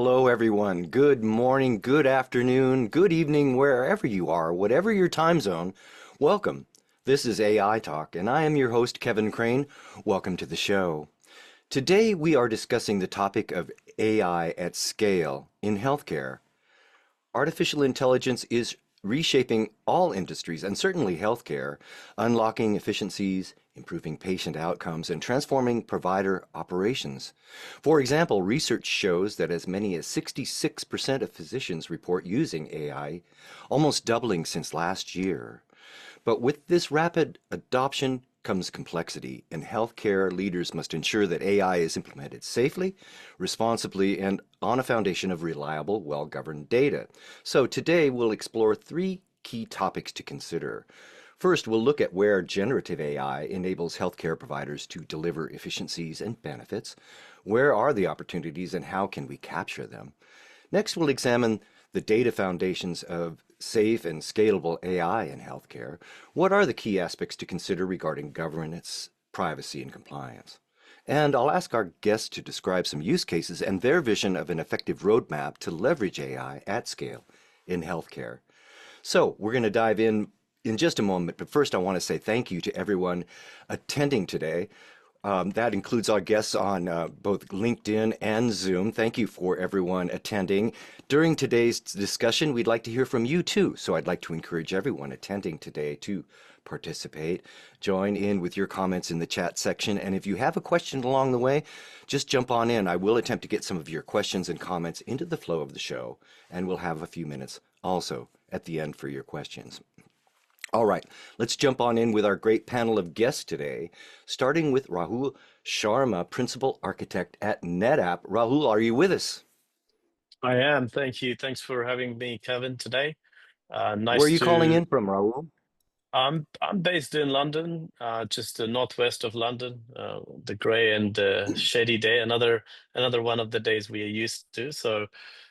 Hello, everyone. Good morning, good afternoon, good evening, wherever you are, whatever your time zone. Welcome. This is AI Talk, and I am your host, Kevin Crane. Welcome to the show. Today, we are discussing the topic of AI at scale in healthcare. Artificial intelligence is reshaping all industries and certainly healthcare, unlocking efficiencies, improving patient outcomes, and transforming provider operations. For example, research shows that as many as 66% of physicians report using AI, almost doubling since last year. But with this rapid adoption comes complexity, and healthcare leaders must ensure that AI is implemented safely, responsibly, and on a foundation of reliable, well-governed data. So today we'll explore three key topics to consider. First, we'll look at where generative AI enables healthcare providers to deliver efficiencies and benefits. Where are the opportunities and how can we capture them? Next, we'll examine the data foundations of safe and scalable AI in healthcare. What are the key aspects to consider regarding governance, privacy, and compliance? And I'll ask our guests to describe some use cases and their vision of an effective roadmap to leverage AI at scale in healthcare. So we're going to dive in just a moment, but first I want to say thank you to everyone attending today. That includes our guests on both LinkedIn and Zoom. Thank you for everyone attending. During today's discussion, we'd like to hear from you too. So I'd like to encourage everyone attending today to participate. Join in with your comments in the chat section. And if you have a question along the way, just jump on in. I will attempt to get some of your questions and comments into the flow of the show, and we'll have a few minutes also at the end for your questions. All right, let's jump on in with our great panel of guests today, starting with Rahul Sharma, Principal Architect at NetApp. Rahul, are you with us? I am. Thank you. Thanks for having me, Kevin, today. Where are Nice you calling to. in from, Rahul? I'm based in London, just the northwest of London. The grey and shady day, another one of the days we are used to. So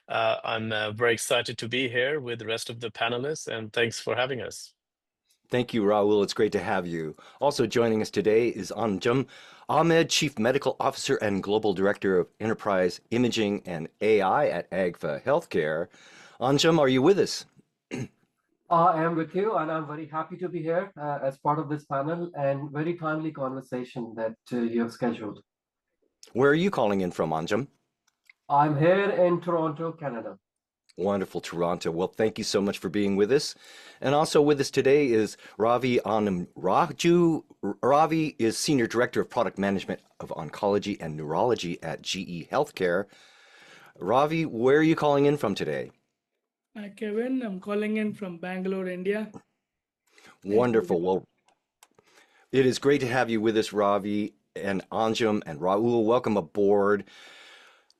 I'm very excited to be here with the rest of the panelists, and thanks for having us. Thank you, Rahul. It's great to have you. Also joining us today is Anjum Ahmed, Chief Medical Officer and Global Director of Enterprise Imaging and AI at AGFA Healthcare. Anjum, are you with us? I am with you, and I'm very happy to be here as part of this panel and very timely conversation that you have scheduled. Where are you calling in from, Anjum? I'm here in Toronto, Canada. Wonderful, Toronto. Well, thank you so much for being with us. And also with us today is Ravi Anam Raju. Ravi is Senior Director of Product Management of Oncology and Neurology at GE Healthcare. Ravi, where are you calling in from today? Hi, Kevin. I'm calling in from Bangalore, India. Thank you. Wonderful. Well, it is great to have you with us, Ravi and Anjum and Raul. Welcome aboard.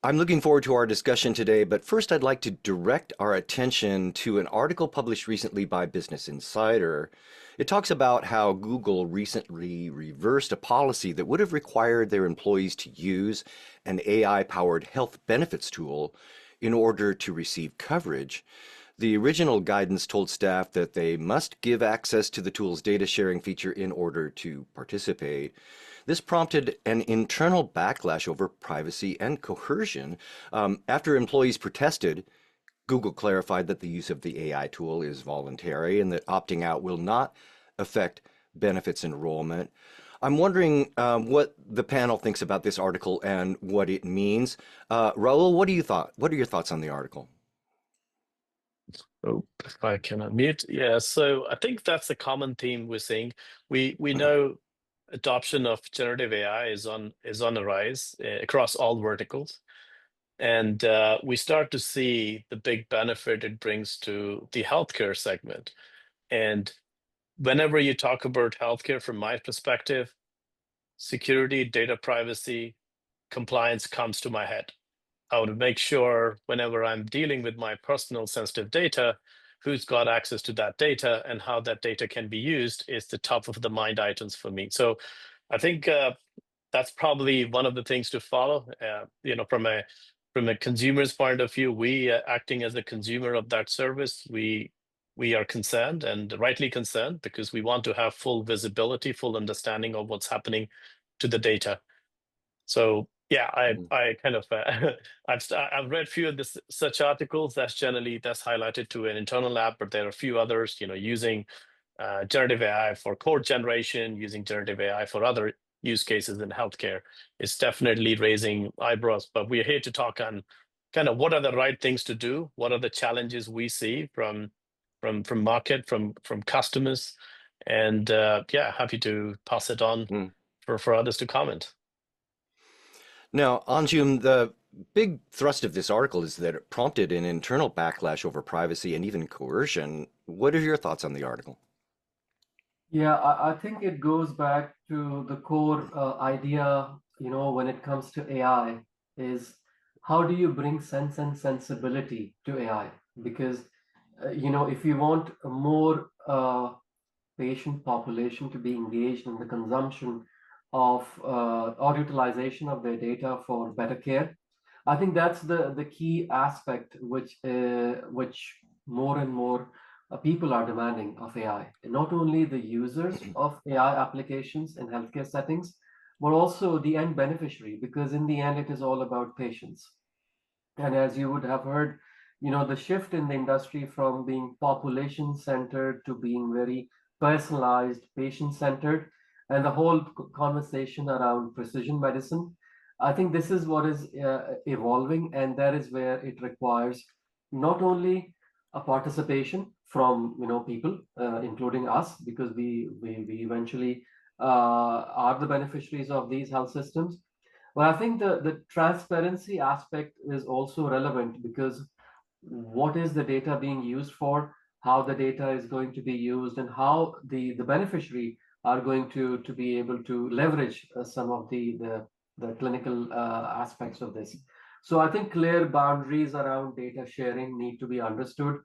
I'm looking forward to our discussion today, but first I'd like to direct our attention to an article published recently by Business Insider. It talks about how Google recently reversed a policy that would have required their employees to use an AI-powered health benefits tool in order to receive coverage. The original guidance told staff that they must give access to the tool's data sharing feature in order to participate. This prompted an internal backlash over privacy and coercion. After employees protested, Google clarified that the use of the AI tool is voluntary and that opting out will not affect benefits enrollment. I'm wondering what the panel thinks about this article and what it means. Raul, what do you thought? What are your thoughts on the article? Oh, if I can unmute. Yeah, so I think that's a common theme we're seeing. We know adoption of generative AI is on the rise across all verticals, and we start to see the big benefit it brings to the healthcare segment. And whenever you talk about healthcare, from my perspective, security, data privacy, compliance comes to my head. I would make sure whenever I'm dealing with my personal sensitive data, who's got access to that data and how that data can be used is the top of the mind items for me. So I think that's probably one of the things to follow. From a consumer's point of view, we acting as a consumer of that service, we are concerned and rightly concerned because we want to have full visibility, full understanding of what's happening to the data. So Yeah, Mhm. I kind of I've read few of this such articles. That's highlighted to an internal app, but there are a few others, using generative AI for code generation, using generative AI for other use cases in healthcare. It's definitely raising eyebrows. But we're here to talk on kind of what are the right things to do, what are the challenges we see from market, from customers, and yeah, happy to pass it on Mm. for others to comment. Now, Anjum, the big thrust of this article is that it prompted an internal backlash over privacy and even coercion. What are your thoughts on the article? Yeah, I think it goes back to the core idea, when it comes to AI, is how do you bring sense and sensibility to AI? Because, if you want a more patient population to be engaged in the consumption of or utilization of their data for better care, I think that's the key aspect which more and more people are demanding of AI. Not only the users of AI applications in healthcare settings, but also the end beneficiary, because in the end it is all about patients. And as you would have heard, the shift in the industry from being population centered to being very personalized, patient centered, and the whole conversation around precision medicine, I think this is what is evolving, and that is where it requires not only a participation from people, including us, because we eventually are the beneficiaries of these health systems. Well, I think the transparency aspect is also relevant, because what is the data being used for, how the data is going to be used, and how the beneficiary are going to be able to leverage some of the clinical aspects of this. So I think clear boundaries around data sharing need to be understood,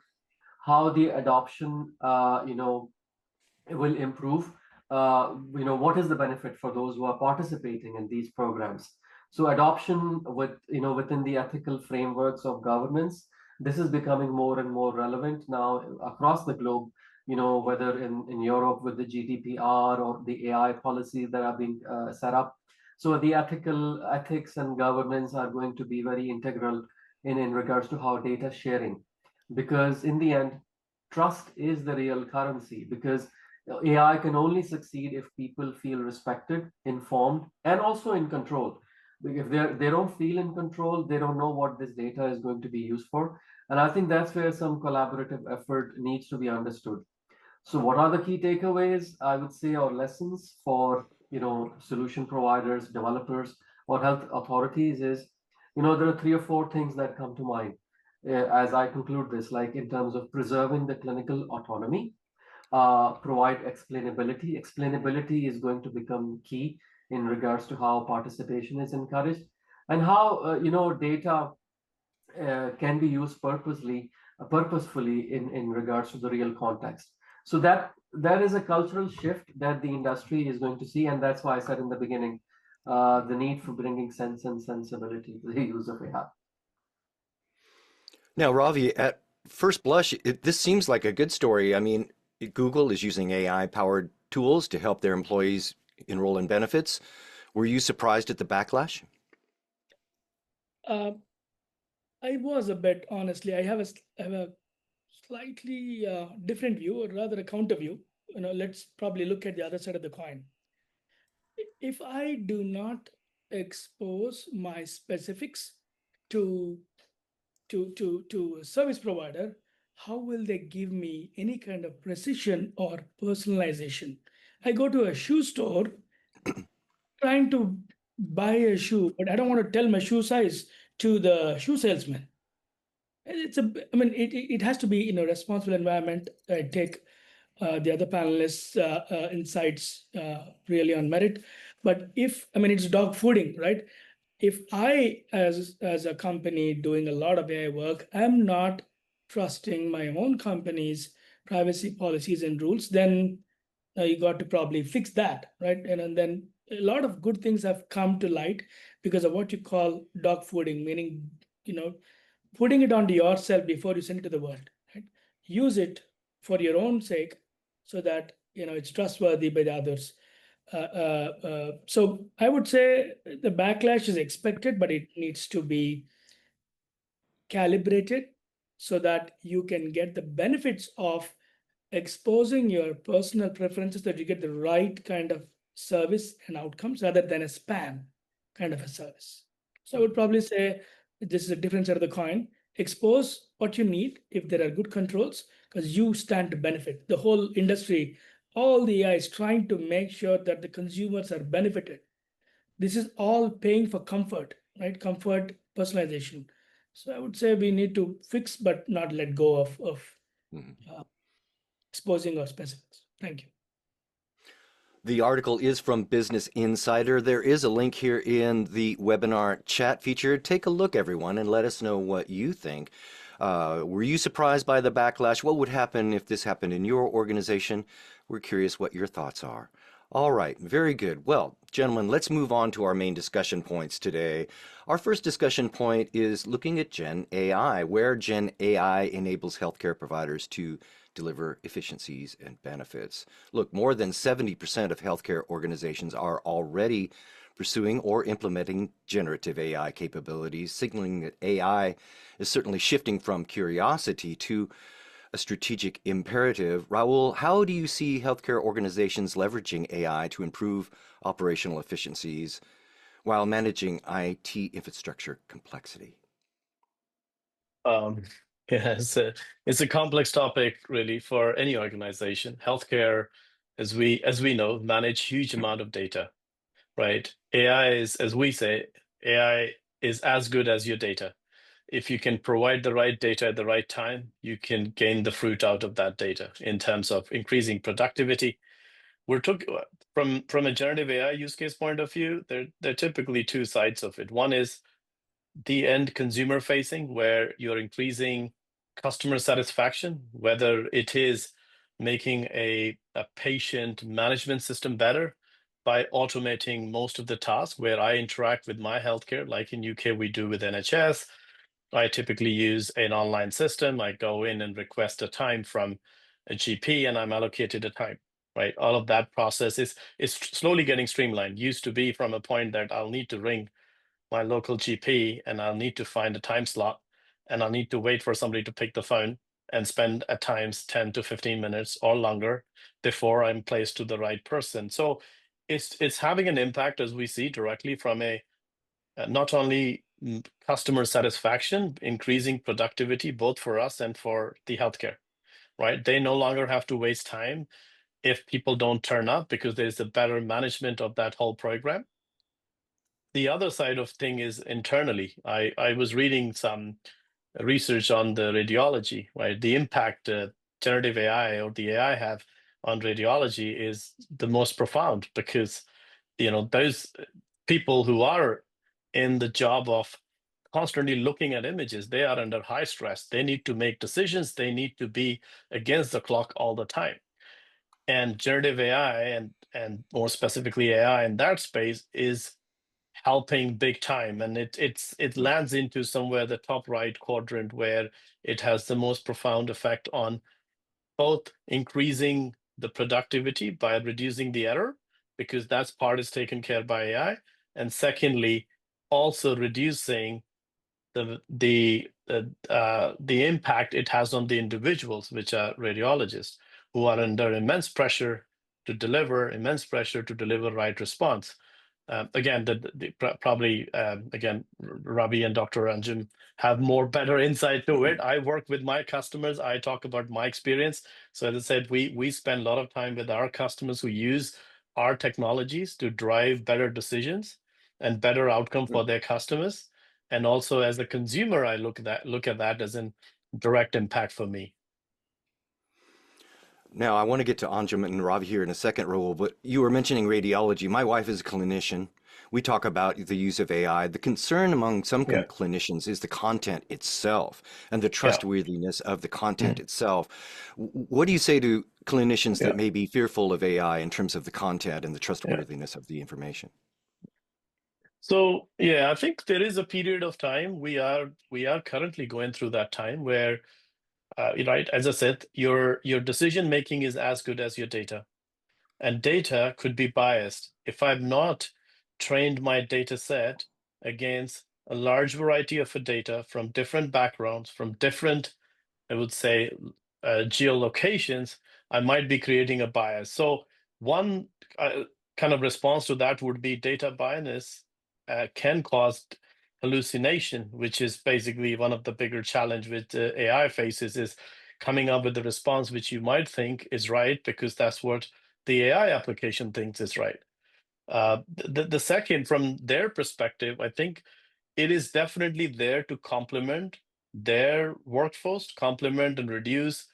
how the adoption will improve. What is the benefit for those who are participating in these programs? So adoption within the ethical frameworks of governance, this is becoming more and more relevant now across the globe, whether in Europe with the GDPR or the AI policies that are being set up. So the ethics and governance are going to be very integral in regards to how data sharing, because in the end, trust is the real currency, because AI can only succeed if people feel respected, informed, and also in control. If they don't feel in control, they don't know what this data is going to be used for. And I think that's where some collaborative effort needs to be understood. So what are the key takeaways, I would say, or lessons for solution providers, developers, or health authorities is, there are 3 or 4 things that come to mind as I conclude this, like in terms of preserving the clinical autonomy, provide explainability. Explainability is going to become key in regards to how participation is encouraged, and how data can be used purposefully in regards to the real context. So that is a cultural shift that the industry is going to see, and that's why I said in the beginning, the need for bringing sense and sensibility to the use of AI. Now, Ravi, at first blush, this seems like a good story. I mean, Google is using AI-powered tools to help their employees enroll in benefits. Were you surprised at the backlash? Uh, I was a bit, honestly. I have a slightly different view, or rather a counter view. Let's probably look at the other side of the coin. If I do not expose my specifics to to a service provider, how will they give me any kind of precision or personalization? I go to a shoe store trying to buy a shoe, but I don't want to tell my shoe size to the shoe salesman. I mean, it has to be in a responsible environment. I take the other panelists' insights really on merit. But I mean, it's dog fooding, right? If I, as a company doing a lot of AI work, I'm not trusting my own company's privacy policies and rules, then you got to probably fix that, right? And then a lot of good things have come to light because of what you call dog fooding, meaning putting it onto yourself before you send it to the world. Right? Use it for your own sake, so that it's trustworthy by the others. So I would say the backlash is expected, but it needs to be calibrated so that you can get the benefits of exposing your personal preferences, that you get the right kind of service and outcomes rather than a spam kind of a service. So I would probably say this is a different side of the coin. Expose what you need if there are good controls, because you stand to benefit. The whole industry, all the AI is trying to make sure that the consumers are benefited. This is all paying for comfort, right? Comfort, personalization. So I would say we need to fix but not let go of Mhm. exposing our specifics. Thank you. The article is from Business Insider. There is a link here in the webinar chat feature. Take a look, everyone, and let us know what you think. Were you surprised by the backlash? What would happen if this happened in your organization? We're curious what your thoughts are. All right, very good. Well, gentlemen, let's move on to our main discussion points today. Our first discussion point is looking at Gen AI, where Gen AI enables healthcare providers to deliver efficiencies and benefits. Look, more than 70% of healthcare organizations are already pursuing or implementing generative AI capabilities, signaling that AI is certainly shifting from curiosity to a strategic imperative. Rahul, how do you see healthcare organizations leveraging AI to improve operational efficiencies while managing IT infrastructure complexity? Um, yeah, it's a complex topic really for any organization. Healthcare, as we know, manage huge amount of data, right? AI is, as we say, AI is as good as your data. If you can provide the right data at the right time, you can gain the fruit out of that data in terms of increasing productivity. We're talking from a generative AI use case point of view, there are typically two sides of it. One is the end consumer facing, where you're increasing customer satisfaction, whether it is making a patient management system better by automating most of the tasks where I interact with my healthcare, like in UK we do with NHS. I typically use an online system. I go in and request a time from a GP and I'm allocated a time, right? All of that process is slowly getting streamlined. Used to be from a point that I'll need to ring my local GP and I'll need to find a time slot and I'll need to wait for somebody to pick the phone and spend at times 10 to 15 minutes or longer before I'm placed to the right person. So it's having an impact, as we see, directly from a not only customer satisfaction, increasing productivity both for us and for the healthcare, right? They no longer have to waste time if people don't turn up because there's a better management of that whole program. The other side of thing is internally. I was reading some research on the radiology, right? The impact generative AI or the AI have on radiology is the most profound because those people who are in the job of constantly looking at images, they are under high stress. They need to make decisions. They need to be against the clock all the time. And generative AI and more specifically AI in that space is helping big time, and it lands into somewhere the top right quadrant where it has the most profound effect on both increasing the productivity by reducing the error, because that part is taken care by AI, and secondly, also reducing the impact it has on the individuals, which are radiologists, who are under immense pressure to deliver right response. Again, probably again, Ravi and Dr. Ranjan have more better insight to it. I work with my customers. I talk about my experience. So as I said, we spend a lot of time with our customers who use our technologies to drive better decisions and better outcome for their customers. And also as a consumer, I look at that as a direct impact for me. Now, I want to get to Anjum and Ravi here in a second, Rahul, but you were mentioning radiology. My wife is a clinician. We talk about the use of AI. The concern among some Yeah. clinicians is the content itself and the Yeah. trustworthiness of the content itself. What do you say to clinicians Yeah. that may be fearful of AI in terms of the content and the trustworthiness of the information? So yeah, I think there is a period of time we are currently going through that time where, right, as I said, your decision making is as good as your data. and data could be biased if I've not trained my data set against a large variety of data from different backgrounds, from different, I would say, geolocations. I might be creating a bias. So one kind of response to that would be data bias can cause hallucination, which is basically one of the bigger challenge with AI faces, is coming up with a response which you might think is right because that's what the AI application thinks is right. The second, from their perspective, I think it is definitely there to complement their workforce, complement and reduce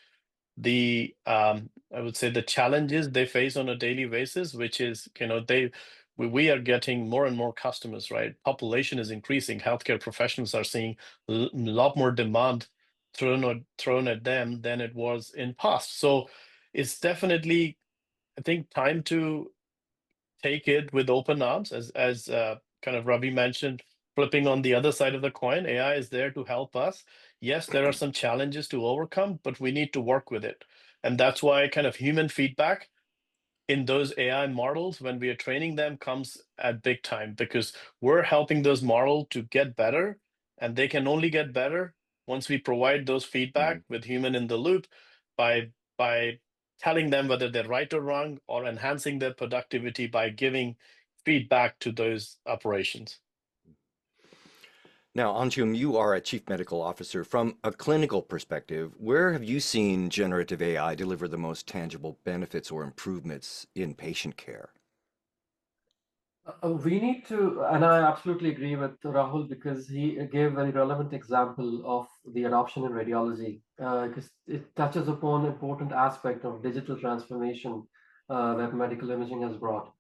the I would say the challenges they face on a daily basis, which is, we are getting more and more customers, right? Population is increasing. Healthcare professionals are seeing a lot more demand thrown at them than it was in past. So it's definitely, I think, time to take it with open arms, as kind of Ravi mentioned. Flipping on the other side of the coin, AI is there to help us. Yes, there are some challenges to overcome, but we need to work with it. And that's why kind of human feedback in those AI models, when we are training them, comes at big time, because we're helping those models to get better, and they can only get better once we provide those feedback with human in the loop, by telling them whether they're right or wrong, or enhancing their productivity by giving feedback to those operations. Now, Anshum, you are a chief medical officer. From a clinical perspective, where have you seen generative AI deliver the most tangible benefits or improvements in patient care? We need to, and I absolutely agree with Rahul because he gave a very relevant example of the adoption in radiology, because it touches upon an important aspect of digital transformation that medical imaging has brought.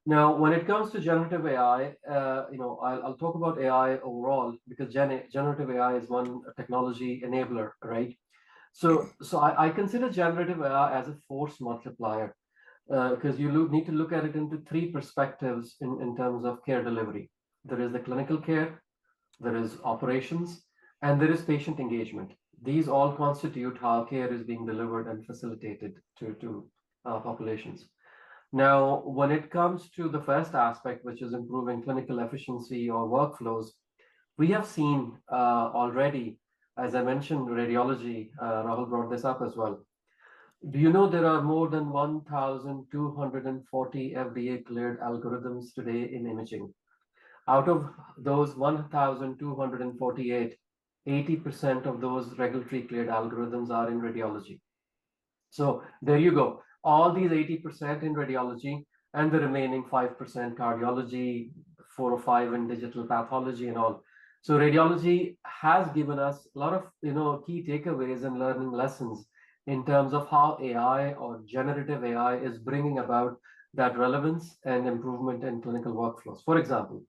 Now, when it comes to generative AI, I'll talk about AI overall because generative AI is one technology enabler, right? So I consider generative AI as a force multiplier because you need to look at it into three perspectives in terms of care delivery. There is the clinical care, there is operations, and there is patient engagement. These all constitute how care is being delivered and facilitated to populations. Now, when it comes to the first aspect, which is improving clinical efficiency or workflows, we have seen already, as I mentioned, radiology, Rahul brought this up as well. Do you know there are more than 1,240 FDA cleared algorithms today in imaging? Out of those 1,248, 80% of those regulatory cleared algorithms are in radiology. So there you go. All these 80% in radiology and the remaining 5% cardiology, 4 or 5 in digital pathology and all. So radiology has given us a lot of key takeaways and learning lessons in terms of how AI or generative AI is bringing about that relevance and improvement in clinical workflows. For example,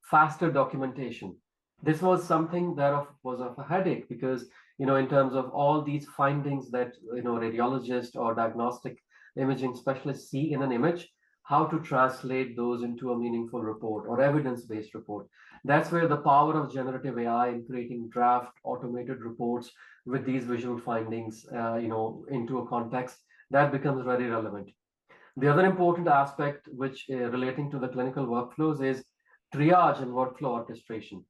faster documentation. This was something that was of a headache because, in terms of all these findings that, radiologists or diagnostic imaging specialists see in an image, how to translate those into a meaningful report or evidence-based report. That's where the power of generative AI in creating draft automated reports with these visual findings, into a context, that becomes very relevant. The other important aspect, which relating to the clinical workflows, is triage and workflow orchestration.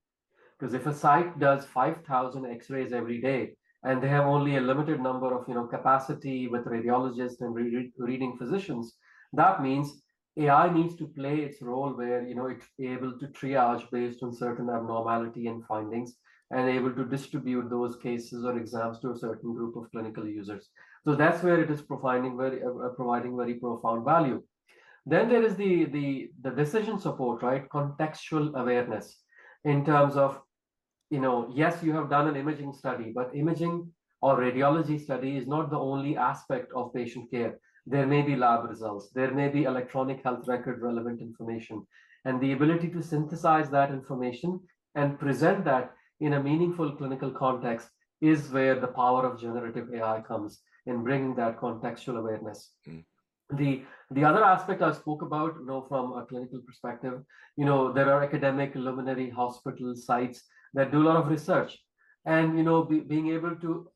Because if a site does 5,000 X-rays every day, and they have only a limited number of capacity with radiologists and reading physicians, that means AI needs to play its role where it's able to triage based on certain abnormality and findings, and able to distribute those cases or exams to a certain group of clinical users. So that's where it is providing very profound value. Then there is the decision support, right? Contextual awareness in terms of, yes, you have done an imaging study, but imaging or radiology study is not the only aspect of patient care. There may be lab results, there may be electronic health record relevant information, and the ability to synthesize that information and present that in a meaningful clinical context is where the power of generative AI comes in bringing that contextual awareness. The other aspect I spoke about, from a clinical perspective, there are academic luminary hospital sites that do a lot of research, and being able to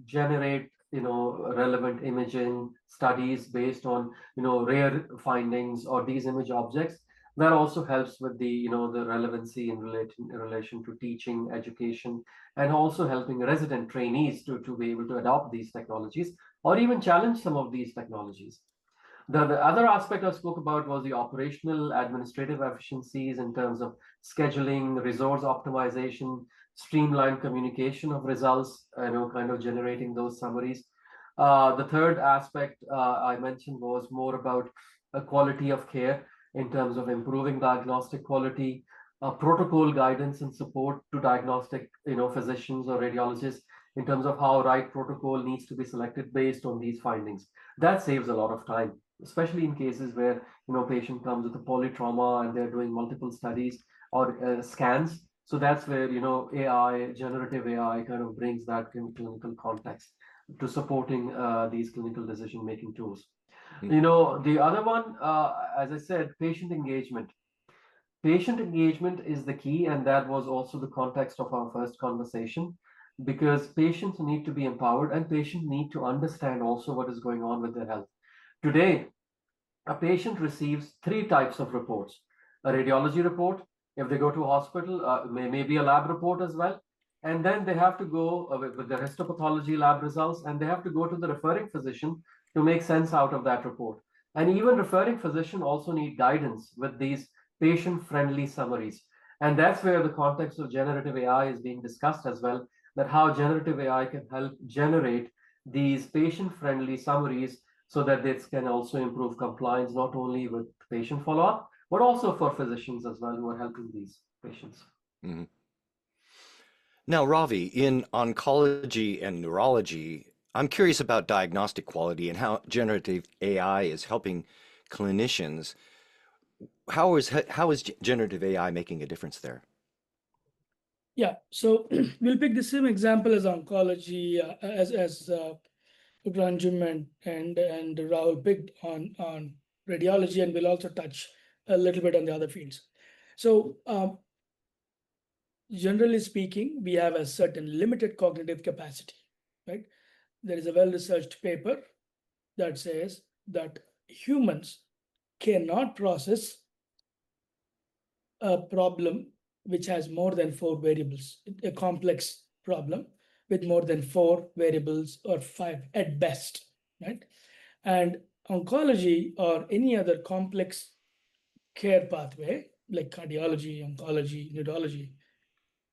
generate relevant imaging studies based on rare findings or these image objects. That also helps with the relevancy in relation to teaching, education, and also helping resident trainees to be able to adopt these technologies or even challenge some of these technologies. The other aspect I spoke about was the operational administrative efficiencies in terms of scheduling, resource optimization, streamlined communication of results, kind of generating those summaries. The third aspect I mentioned was more about a quality of care in terms of improving diagnostic quality, protocol guidance and support to diagnostic, physicians or radiologists in terms of how right protocol needs to be selected based on these findings. That saves a lot of time, especially in cases where patient comes with a polytrauma and they're doing multiple studies or scans. So that's where AI, generative AI, kind of brings that clinical context to supporting these clinical decision making tools. The other one, as I said, patient engagement. Patient engagement is the key, and that was also the context of our first conversation, because patients need to be empowered and patients need to understand also what is going on with their health. Today, a patient receives three types of reports: a radiology report, if they go to a hospital, maybe a lab report as well. And then they have to go with the histopathology lab results, and they have to go to the referring physician to make sense out of that report. And even referring physician also need guidance with these patient-friendly summaries. And that's where the context of generative AI is being discussed as well, that how generative AI can help generate these patient-friendly summaries so that this can also improve compliance, not only with patient follow-up, but also for physicians as well who are helping these patients. Mhm. Now, Ravi, in oncology and neurology, I'm curious about diagnostic quality and how generative AI is helping clinicians. How is generative AI making a difference there? Yeah, so we'll pick the same example as oncology, as Dr. Anjum and Rahul picked on radiology, and we'll also touch a little bit on the other fields. So generally speaking, we have a certain limited cognitive capacity, right? There is a well-researched paper that says that humans cannot process a problem which has more than 4 variables, a complex problem with more than 4 variables or 5 at best, right? And oncology or any other complex care pathway like cardiology, oncology, neurology,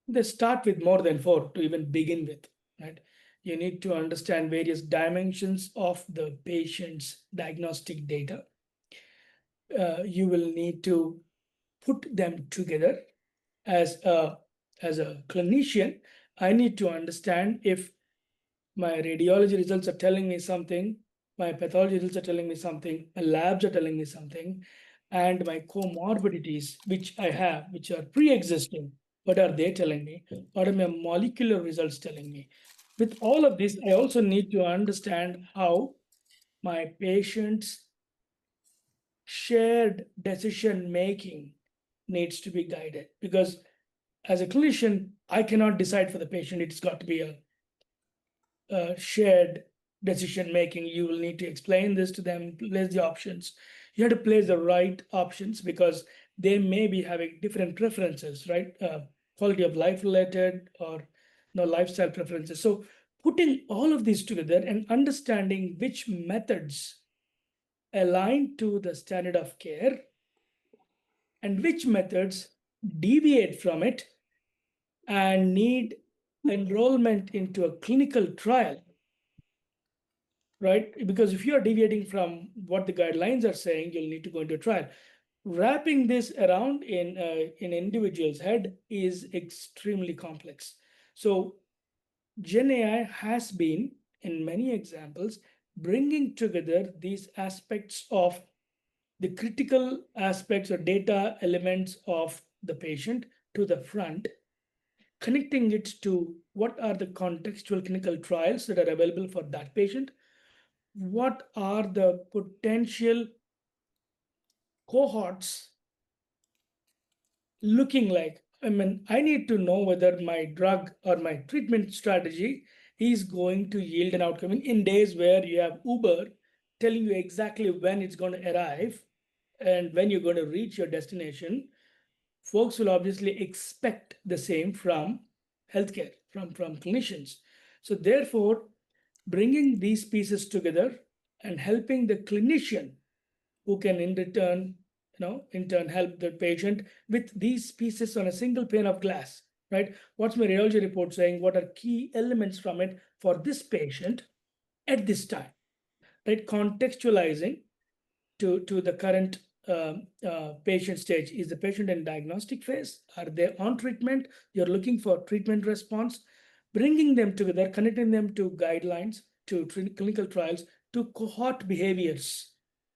they start with more than 4 to even begin with, right? You need to understand various dimensions of the patient's diagnostic data. You will need to put them together. As a clinician, I need to understand if my radiology results are telling me something, my pathology results are telling me something, my labs are telling me something, and my comorbidities, which I have, which are pre-existing, what are they telling me? What are my molecular results telling me? With all of this, I also need to understand how my patients' shared decision making needs to be guided, because as a clinician, I cannot decide for the patient. It's got to be a shared decision making. You will need to explain this to them, place the options. You have to place the right options because they may be having different preferences, right? Quality of life related or lifestyle preferences. So putting all of these together and understanding which methods align to the standard of care and which methods deviate from it and need enrollment into a clinical trial, right? Because if you are deviating from what the guidelines are saying, you'll need to go into a trial. Wrapping this around in an individual's head is extremely complex. So Gen AI has been, in many examples, bringing together these aspects of the critical aspects or data elements of the patient to the front, connecting it to what are the contextual clinical trials that are available for that patient, what are the potential cohorts looking like. I mean, I need to know whether my drug or my treatment strategy is going to yield an outcome. In days where you have Uber telling you exactly when it's going to arrive and when you're going to reach your destination, folks will obviously expect the same from healthcare, from clinicians. So therefore, bringing these pieces together and helping the clinician who can in turn help the patient with these pieces on a single pane of glass, right? What's my radiology report saying? What are key elements from it for this patient at this time, right? Contextualizing to the current patient stage. Is the patient in diagnostic phase? Are they on treatment? You're looking for treatment response, bringing them together, connecting them to guidelines, to clinical trials, to cohort behaviors.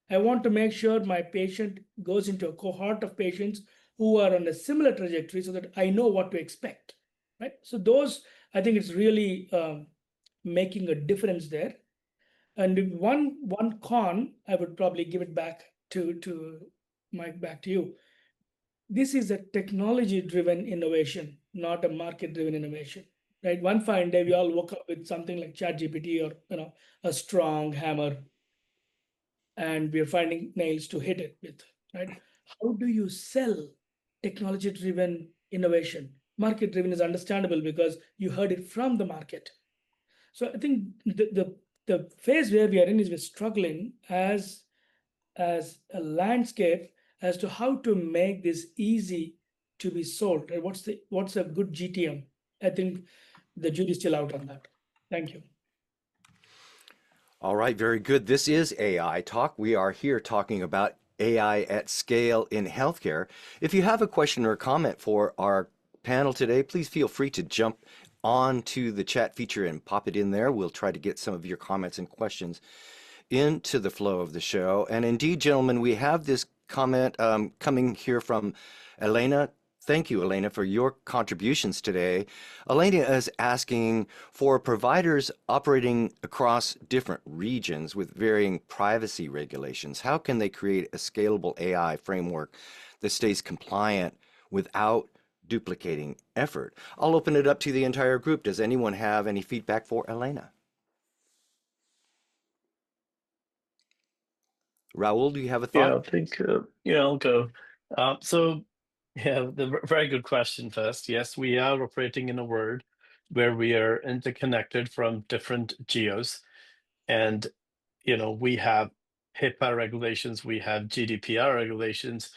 I want to make sure my patient goes into a cohort of patients who are on a similar trajectory so that I know what to expect, right? So those, I think it's really making a difference there. And one con, I would probably give it back to Mike, back to you. This is a technology-driven innovation, not a market-driven innovation, right? One fine day, we all woke up with something like ChatGPT or a strong hammer, and we're finding nails to hit it with, right? How do you sell technology-driven innovation? Market-driven is understandable because you heard it from the market. So I think the phase where we are in is we're struggling as a landscape as to how to make this easy to be sold. Right? What's a good GTM? I think the jury's still out on that. Thank you. All right, very good. This is AI Talk. We are here talking about AI at scale in healthcare. If you have a question or a comment for our panel today, please feel free to jump onto the chat feature and pop it in there. We'll try to get some of your comments and questions into the flow of the show. And indeed, gentlemen, we have this comment coming here from Elena. Thank you, Elena, for your contributions today. Elena is asking, for providers operating across different regions with varying privacy regulations, how can they create a scalable AI framework that stays compliant without duplicating effort? I'll open it up to the entire group. Does anyone have any feedback for Elena? Raul, do you have a thought? Yeah, I think, I'll go. Very good question first. Yes, we are operating in a world where we are interconnected from different geos. And, we have HIPAA regulations, we have GDPR regulations,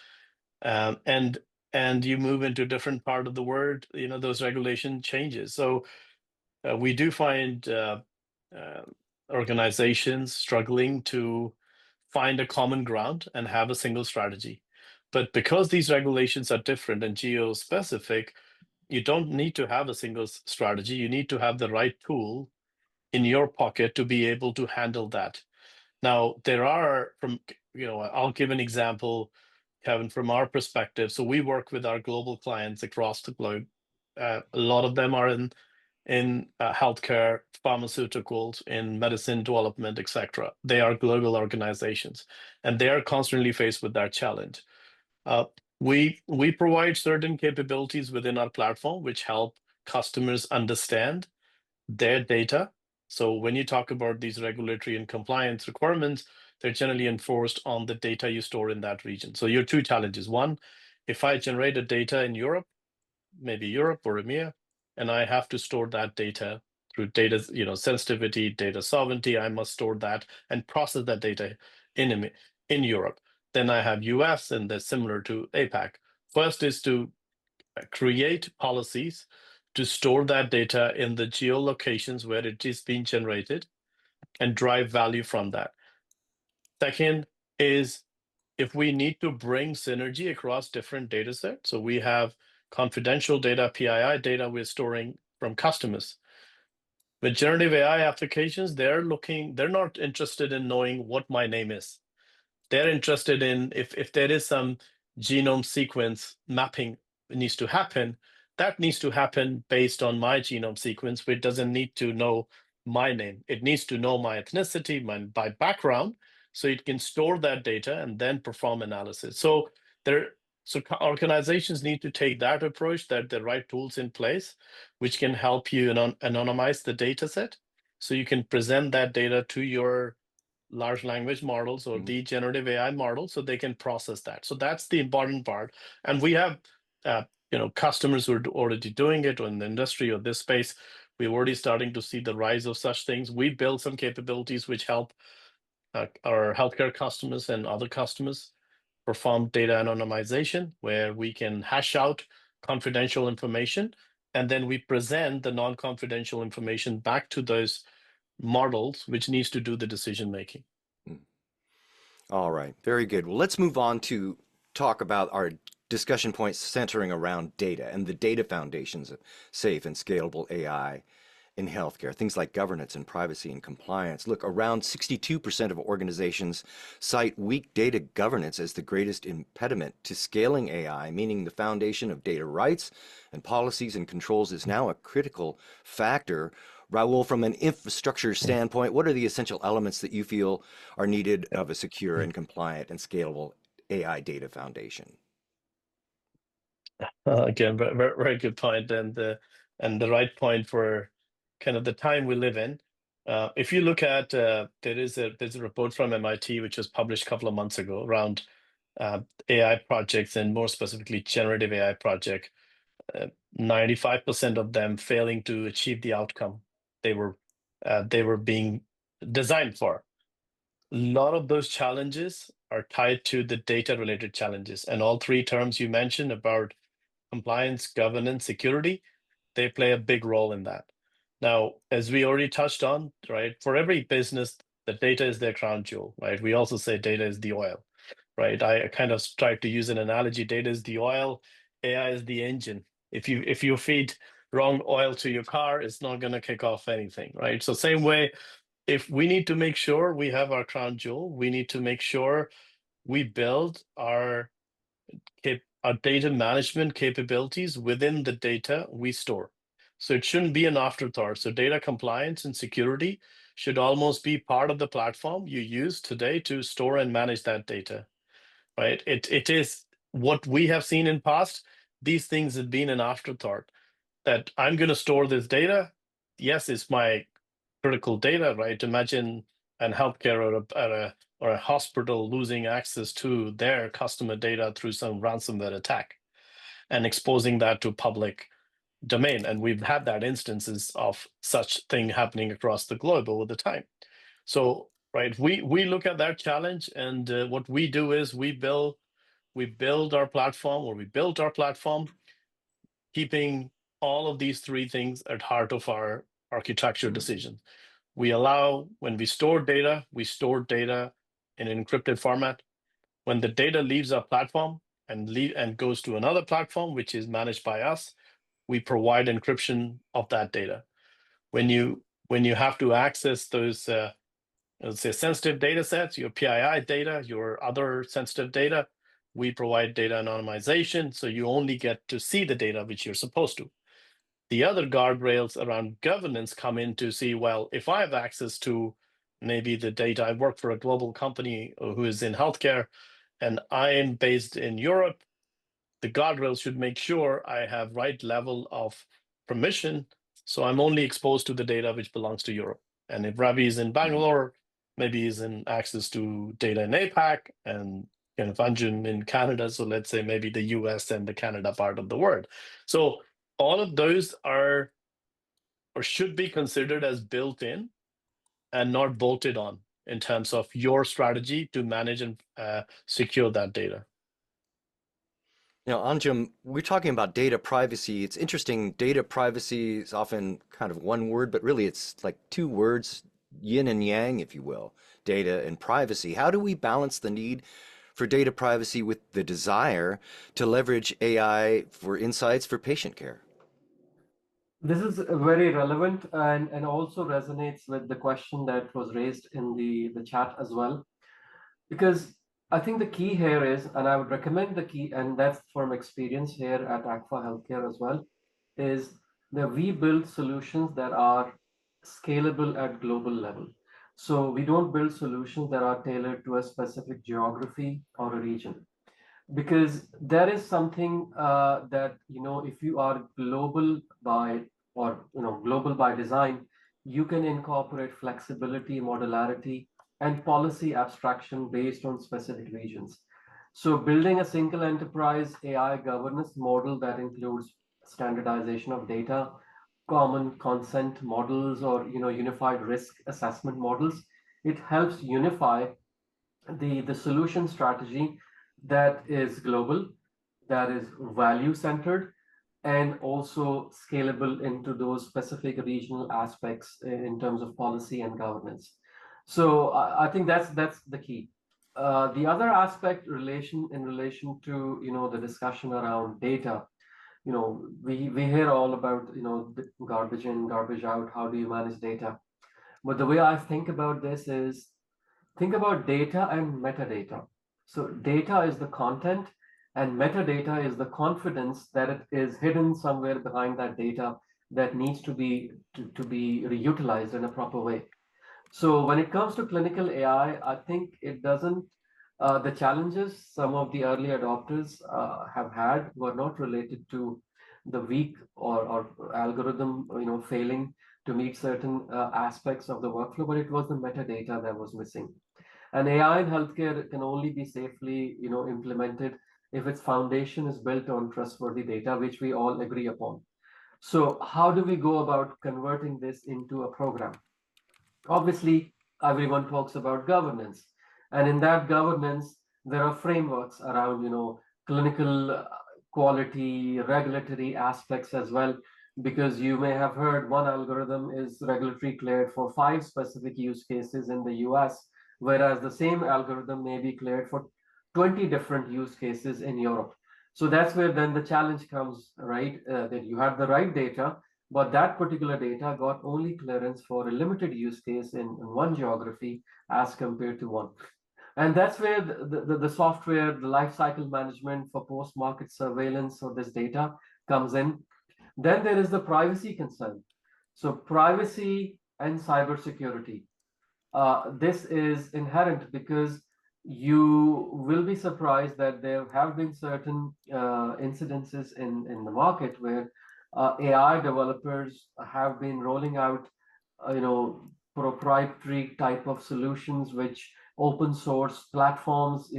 and you move into a different part of the world, those regulation changes. So we do find organizations struggling to find a common ground and have a single strategy. But because these regulations are different and geo-specific, you don't need to have a single strategy. You need to have the right tool in your pocket to be able to handle that. Now, there are I'll give an example, Kevin, from our perspective. So we work with our global clients across the globe. A lot of them are in healthcare, pharmaceuticals, in medicine development, etc. They are global organizations, and they are constantly faced with that challenge. We provide certain capabilities within our platform which help customers understand their data. So when you talk about these regulatory and compliance requirements, they're generally enforced on the data you store in that region. So your two challenges. One, if I generate a data in Europe, maybe Europe or EMEA, and I have to store that data through data, sensitivity, data sovereignty, I must store that and process that data in Europe. Then I have US, and they're similar to APAC. First is to create policies to store that data in the geolocations where it is being generated and drive value from that. Second is if we need to bring synergy across different data sets. So we have confidential data, PII data we're storing from customers. With generative AI applications, they're not interested in knowing what my name is. They're interested in if there is some genome sequence mapping needs to happen, that needs to happen based on my genome sequence, which doesn't need to know my name. It needs to know my ethnicity, my background, so it can store that data and then perform analysis. So So organizations need to take that approach, that the right tools in place, which can help you anonymize the data set. So you can present that data to your large language models or the generative AI model so they can process that. So that's the important part. And we have customers who are already doing it, or in the industry or this space, we're already starting to see the rise of such things. We build some capabilities which help our healthcare customers and other customers perform data anonymization, where we can hash out confidential information, and then we present the non-confidential information back to those models, which needs to do the decision making. All right, very good. Well, let's move on to talk about our discussion points centering around data and the data foundations of safe and scalable AI in healthcare, things like governance and privacy and compliance. Look, around 62% of organizations cite weak data governance as the greatest impediment to scaling AI, meaning the foundation of data rights and policies and controls is now a critical factor. Raul, from an infrastructure standpoint, what are the essential elements that you feel are needed of a secure and compliant and scalable AI data foundation? Again, very, very good point, and the right point for kind of the time we live in. If you look at there's a report from MIT which was published a couple of months ago around AI projects, and more specifically generative AI project. 95% of them failing to achieve the outcome they were being designed for. A lot of those challenges are tied to the data related challenges, and all three terms you mentioned about compliance, governance, security, they play a big role in that. Now, as we already touched on, right, for every business, the data is their crown jewel, right? We also say data is the oil, right? I kind of tried to use an analogy: data is the oil, AI is the engine. If you feed wrong oil to your car, it's not going to kick off anything, right? So same way, if we need to make sure we have our crown jewel, we need to make sure we build our data management capabilities within the data we store. So it shouldn't be an afterthought. So data compliance and security should almost be part of the platform you use today to store and manage that data, right? It is what we have seen in past. These things have been an afterthought, that I'm going to store this data. Yes, it's my critical data, right? Imagine an healthcare or a hospital losing access to their customer data through some ransomware attack and exposing that to public domain. And we've had that instances of such thing happening across the globe over the time. So, right, we look at that challenge, and what we do is we build our platform, or we built our platform, keeping all of these three things at heart of our architecture decisions. We allow, when we store data in an encrypted format. When the data leaves our platform and goes to another platform, which is managed by us, we provide encryption of that data. When you have to access those, let's say, sensitive data sets, your PII data, your other sensitive data, we provide data anonymization, so you only get to see the data which you're supposed to. The other guardrails around governance come in to see, well, if I have access to maybe the data, I work for a global company who is in healthcare, and I am based in Europe, the guardrails should make sure I have right level of permission, so I'm only exposed to the data which belongs to Europe. And if Ravi is in Bangalore, maybe he's in access to data in APAC, and Anjum in Canada, so let's say maybe the US and the Canada part of the world. So all of those are, or should be, considered as built in and not bolted on in terms of your strategy to manage and secure that data. Now, Anjum, we're talking about data privacy. It's interesting. Data privacy is often kind of one word, but really it's like two words, yin and yang, if you will, data and privacy. How do we balance the need for data privacy with the desire to leverage AI for insights for patient care? This is very relevant and also resonates with the question that was raised in the chat as well. Because I think the key here is, and I would recommend the key, and that's from experience here at Agfa Healthcare as well, is that we build solutions that are scalable at global level. So we don't build solutions that are tailored to a specific geography or a region. because there is something that, if you are global by, or global by design, you can incorporate flexibility, modularity, and policy abstraction based on specific regions. So building a single enterprise AI governance model that includes standardization of data, common consent models, or unified risk assessment models, it helps unify the solution strategy that is global, that is value centered, and also scalable into those specific regional aspects in terms of policy and governance. So I think that's the key. The other aspect in relation to the discussion around data, we hear all about the garbage in, garbage out. How do you manage data? But the way I think about this is, think about data and metadata. So data is the content, and metadata is the confidence that it is hidden somewhere behind that data that needs to be reutilized in a proper way. So when it comes to clinical AI, I think it doesn't. The challenges some of the early adopters have had were not related to the weak or algorithm, failing to meet certain aspects of the workflow, but it was the metadata that was missing. And AI in healthcare can only be safely, implemented if its foundation is built on trustworthy data, which we all agree upon. So how do we go about converting this into a program? Obviously, everyone talks about governance, and in that governance, there are frameworks around, clinical quality, regulatory aspects as well, because you may have heard one algorithm is regulatory cleared for 5 specific use cases in the US, whereas the same algorithm may be cleared for 20 different use cases in Europe. So that's where then the challenge comes, right? That you have the right data, but that particular data got only clearance for a limited use case in one geography as compared to one. And that's where the software, the life cycle management for post-market surveillance of this data comes in. Then there is the privacy concern. So privacy and cybersecurity. This is inherent because you will be surprised that there have been certain incidences in the market where AI developers have been rolling out, proprietary type of solutions, which open source platforms,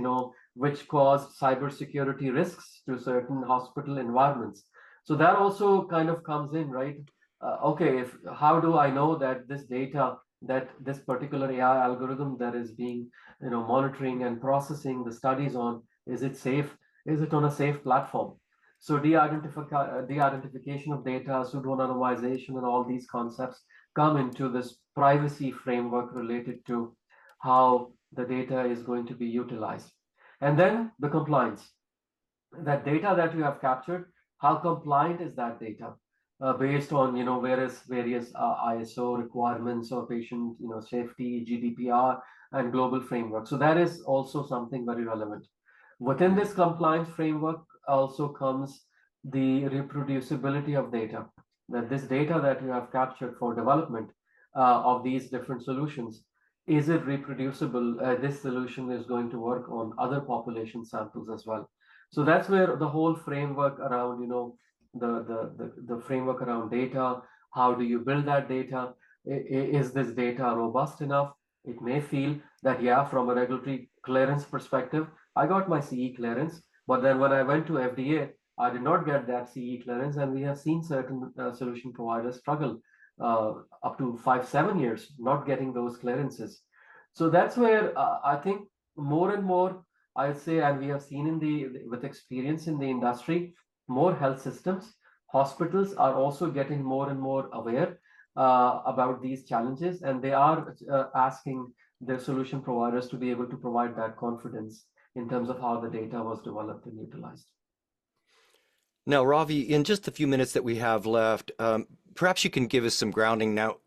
which cause cybersecurity risks to certain hospital environments. So that also kind of comes in, right? Okay, how do I know that this data, that this particular AI algorithm that is being, monitoring and processing the studies on, is it safe? Is it on a safe platform? So de-identification of data, pseudonymization, and all these concepts come into this privacy framework related to how the data is going to be utilized. And then the compliance. That data that you have captured, how compliant is that data? Based on various ISO requirements or patient safety, GDPR, and global framework. So that is also something very relevant. Within this compliance framework also comes the reproducibility of data. That this data that you have captured for development of these different solutions, is it reproducible? This solution is going to work on other population samples as well. So that's where the whole framework around, the framework around data. How do you build that data? Is this data robust enough? It may feel that, yeah, from a regulatory clearance perspective, I got my CE clearance, but then when I went to FDA, I did not get that CE clearance, and we have seen certain solution providers struggle up to 5-7 years not getting those clearances. So that's where I think more and more, I'd say, and we have seen with experience in the industry, more health systems, hospitals are also getting more and more aware about these challenges, and they are asking their solution providers to be able to provide that confidence in terms of how the data was developed and utilized. Now, Ravi, in just the few minutes that we have left, perhaps you can give us some grounding. Now,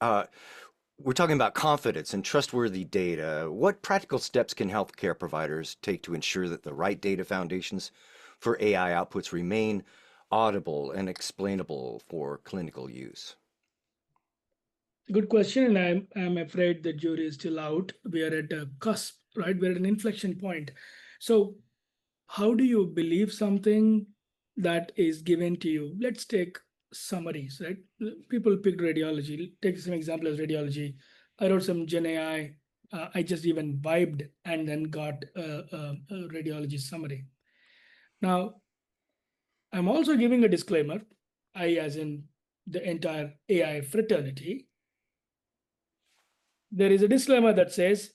we're talking about confidence and trustworthy data. What practical steps can healthcare providers take to ensure that the right data foundations for AI outputs remain audible and explainable for clinical use? Good question, and I'm afraid the jury is still out. We are at a cusp, right? We're at an inflection point. So how do you believe something that is given to you? Let's take summaries, right? People pick radiology. Take some example as radiology. I wrote some Gen AI. I just even vibed and then got a radiology summary. Now, I'm also giving a disclaimer. I, as in the entire AI fraternity, there is a disclaimer that says,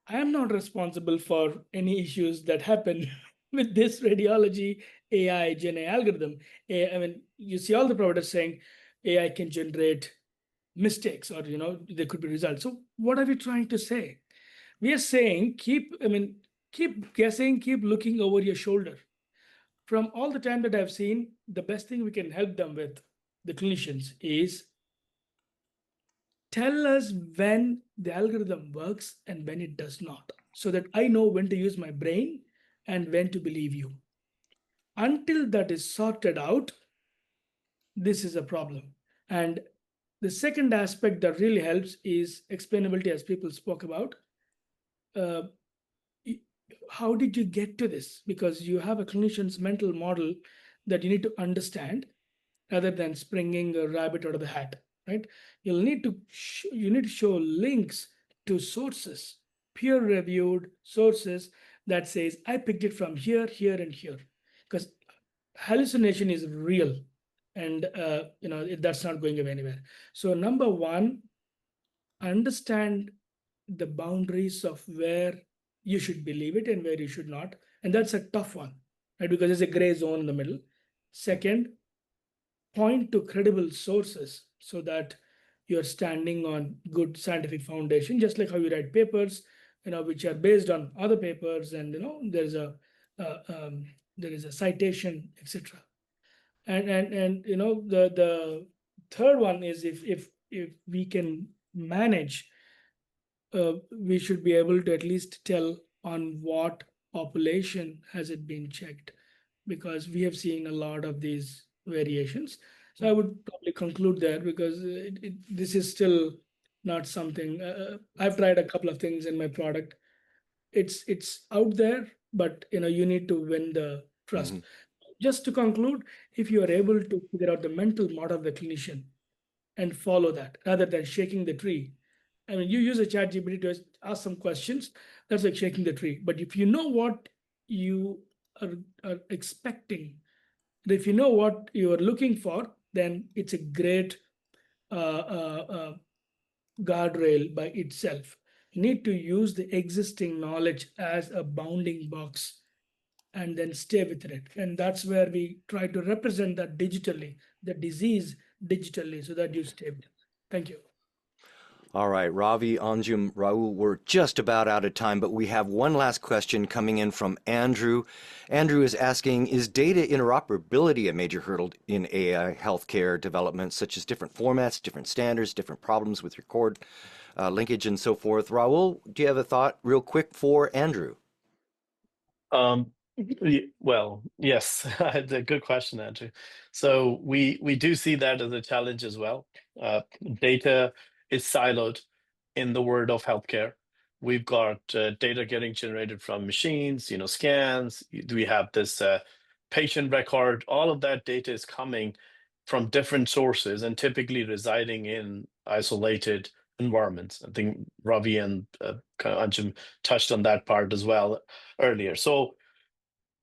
I am not responsible for any issues that happen with this radiology AI Gen AI algorithm. I mean, you see all the providers saying AI can generate mistakes, or there could be results. So what are we trying to say? We are saying keep guessing, keep looking over your shoulder. From all the time that I've seen, the best thing we can help them with, the clinicians, is tell us when the algorithm works and when it does not, so that I know when to use my brain and when to believe you. Until that is sorted out, this is a problem. And the second aspect that really helps is explainability, as people spoke about. How did you get to this? Because you have a clinician's mental model that you need to understand, rather than springing a rabbit out of the hat, right? You need to show links to sources, peer-reviewed sources that says, I picked it from here, here, and here. Because hallucination is real, and that's not going anywhere. So number one, understand the boundaries of where you should believe it and where you should not. And that's a tough one, right? Because there's a gray zone in the middle. Second, point to credible sources so that you're standing on good scientific foundation, just like how you write papers, which are based on other papers, and there's a there is a citation, etc. And the third one is, if we can manage, we should be able to at least tell on what population has it been checked, because we have seen a lot of these variations. So I would probably conclude there, because this is still not something. I've tried a couple of things in my product. It's out there, but you need to win the trust. Just to conclude, if you are able to figure out the mental model of the clinician and follow that, rather than shaking the tree. I mean, you use a chat GPT to ask some questions, that's like shaking the tree. But if you know what you are expecting, if you know what you are looking for, then it's a great guardrail by itself. You need to use the existing knowledge as a bounding box and then stay within it. And that's where we try to represent that digitally, the disease digitally, so that you stay with it. Thank you. All right, Ravi, Anjum, Rahul, we're just about out of time, but we have one last question coming in from Andrew. Andrew is asking, is data interoperability a major hurdle in AI healthcare development, such as different formats, different standards, different problems with record linkage, and so forth? Rahul, do you have a thought real quick for Andrew? Well, yes, it's a good question, Andrew. So we do see that as a challenge as well. Data is siloed in the world of healthcare. We've got data getting generated from machines, scans. We have this patient record. All of that data is coming from different sources and typically residing in isolated environments. I think Ravi and Anjum touched on that part as well earlier. So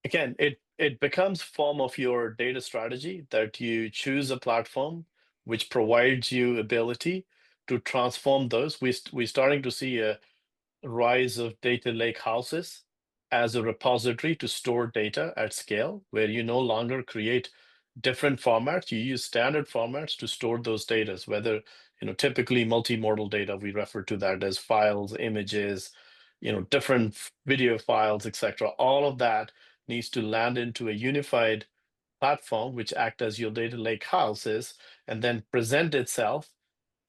again, it becomes form of your data strategy that you choose a platform which provides you ability to transform those. We're starting to see a rise of data lake houses as a repository to store data at scale, where you no longer create different formats. You use standard formats to store those data, whether typically multimodal data. We refer to that as files, images, different video files, etc. All of that needs to land into a unified platform which act as your data lake houses and then present itself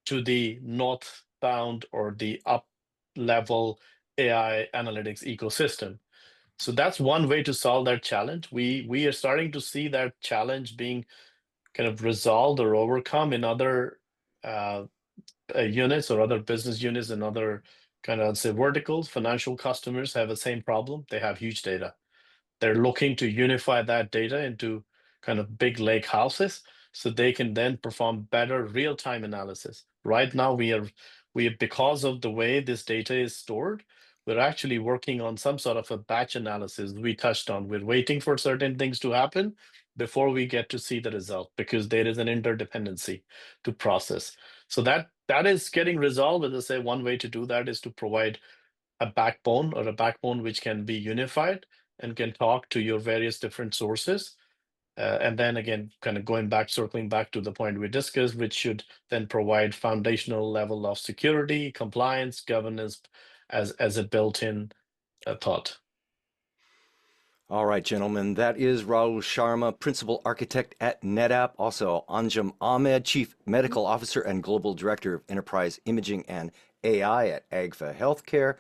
to the northbound or the up level AI analytics ecosystem. So that's one way to solve that challenge. We are starting to see that challenge being kind of resolved or overcome in other units or other business units and other kind of, say, verticals. Financial customers have the same problem. They have huge data. They're looking to unify that data into kind of big lake houses so they can then perform better real-time analysis. Right now, because of the way this data is stored, we're actually working on some sort of a batch analysis we touched on. We're waiting for certain things to happen before we get to see the result because there is an interdependency to process. So that is getting resolved. As I say, one way to do that is to provide a backbone which can be unified and can talk to your various different sources. And then again, kind of circling back to the point we discussed, which should then provide foundational level of security, compliance, governance as a built-in thought. All right, gentlemen, that is Rahul Sharma, Principal Architect at NetApp, also Anjum Ahmed, Chief Medical Officer and Global Director of Enterprise Imaging and AI at Agfa Healthcare,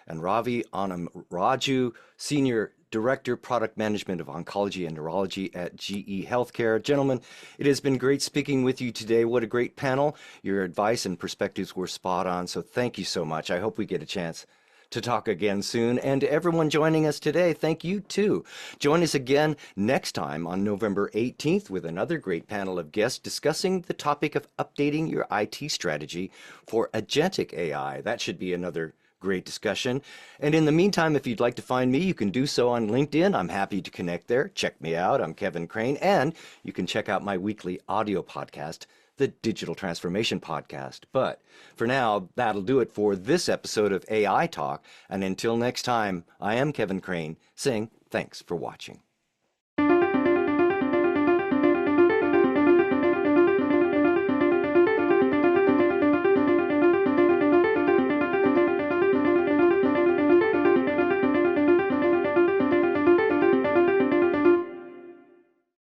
and Ravi Anam-Raju, Senior Director, Product Management of Oncology and Neurology at GE Healthcare. Gentlemen, it has been great speaking with you today. What a great panel. Your advice and perspectives were spot on, so thank you so much. I hope we get a chance to talk again soon. And to everyone joining us today, thank you too. Join us again next time on November 18th with another great panel of guests discussing the topic of updating your IT strategy for agentic AI. That should be another great discussion. And in the meantime, if you'd like to find me, you can do so on LinkedIn. I'm happy to connect there. Check me out. I'm Kevin Crane. And you can check out my weekly audio podcast, the Digital Transformation Podcast. But for now, that'll do it for this episode of AI Talk. And until next time, I am Kevin Crane saying thanks for watching.